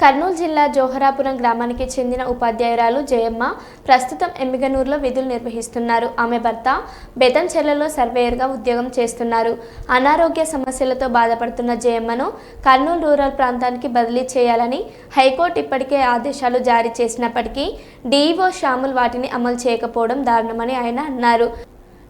కర్నూలు జిల్లా జోహరాపురం గ్రామానికి చెందిన ఉపాధ్యాయురాలు జయమ్మ ప్రస్తుతం ఎమ్మిగనూరులో విధులు నిర్వహిస్తున్నారు. ఆమె భర్త బెతంచెర్లలో సర్వేయర్గా ఉద్యోగం చేస్తున్నారు. అనారోగ్య సమస్యలతో బాధపడుతున్న జయమ్మను కర్నూలు రూరల్ ప్రాంతానికి బదిలీ చేయాలని హైకోర్టు ఇప్పటికే ఆదేశాలు జారీ చేసినప్పటికీ డీఈఓ శ్యాముల్ వాటిని అమలు చేయకపోవడం దారుణమని ఆయన అన్నారు.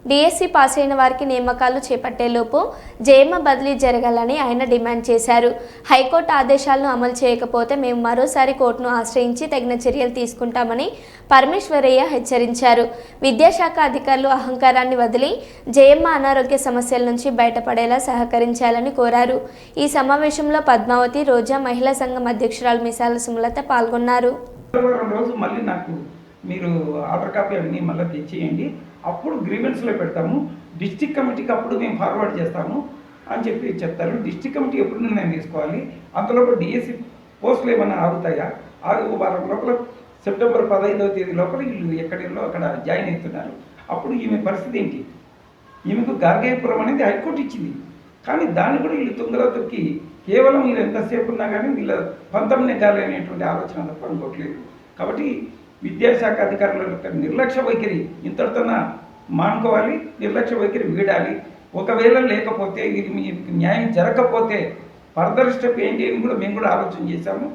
డిఎస్సి పాస్ అయిన వారికి నియామకాలు చేపట్టేలోపు జయమ్మ బదిలీ జరగాలని ఆయన డిమాండ్ చేశారు. హైకోర్టు ఆదేశాలను అమలు చేయకపోతే మేము మరోసారి కోర్టును ఆశ్రయించి తగిన చర్యలు తీసుకుంటామని పరమేశ్వరయ్య హెచ్చరించారు. విద్యాశాఖ అధికారులు అహంకారాన్ని వదిలి జయమ్మ అనారోగ్య సమస్యల నుంచి బయటపడేలా సహకరించాలని కోరారు. ఈ సమావేశంలో పద్మావతి, రోజా, మహిళా సంఘం అధ్యక్షురాలు మిసాల సుమలత పాల్గొన్నారు. మీరు ఆర్డర్ కాపీ అవన్నీ మళ్ళీ తెచ్చేయండి, అప్పుడు గ్రీవెన్స్లో పెడతాము, డిస్ట్రిక్ట్ కమిటీకి అప్పుడు మేము ఫార్వర్డ్ చేస్తాము అని చెప్తారు. డిస్ట్రిక్ట్ కమిటీ ఎప్పుడు నిర్ణయం తీసుకోవాలి, అంతలోపు డిఎస్సి పోస్టులు ఏమైనా ఆగుతాయా? వారం లోపల సెప్టెంబర్ 15వ తేదీ లోపల వీళ్ళు ఎక్కడిలో అక్కడ జాయిన్ అవుతున్నారు. అప్పుడు ఈమె పరిస్థితి ఏంటి? ఈమెకు గార్గేయపురం అనేది హైకోర్టు ఇచ్చింది, కానీ దాన్ని కూడా వీళ్ళు తుంగలో తొక్కి కేవలం వీళ్ళు ఎంతసేపు ఉన్నా కానీ వీళ్ళ పంతం నెగ్గాలి అనేటువంటి ఆలోచన తప్ప అనుకోవట్లేదు. కాబట్టి విద్యాశాఖ అధికారుల యొక్క నిర్లక్ష్య వైఖరి ఇంతటితో మానుకోవాలి, నిర్లక్ష్య వైఖరి వీడాలి. ఒకవేళ లేకపోతే ఇది మీకు న్యాయం జరగకపోతే ఫర్దర్ స్టెప్ ఏంటి అని కూడా మేము కూడా ఆలోచన చేశాము.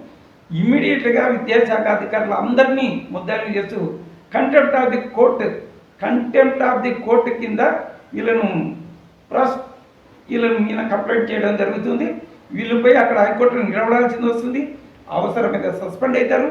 ఇమ్మీడియట్గా విద్యాశాఖ అధికారులు అందరినీ ముద్దాయిలు చేస్తూ కంటెంప్ట్ ఆఫ్ ది కోర్టు కింద వీళ్ళను కంప్లైంట్ చేయడం జరుగుతుంది. వీళ్ళపై అక్కడ హైకోర్టును నిలబడాల్సింది వస్తుంది, అవసరమైతే సస్పెండ్ అవుతారు.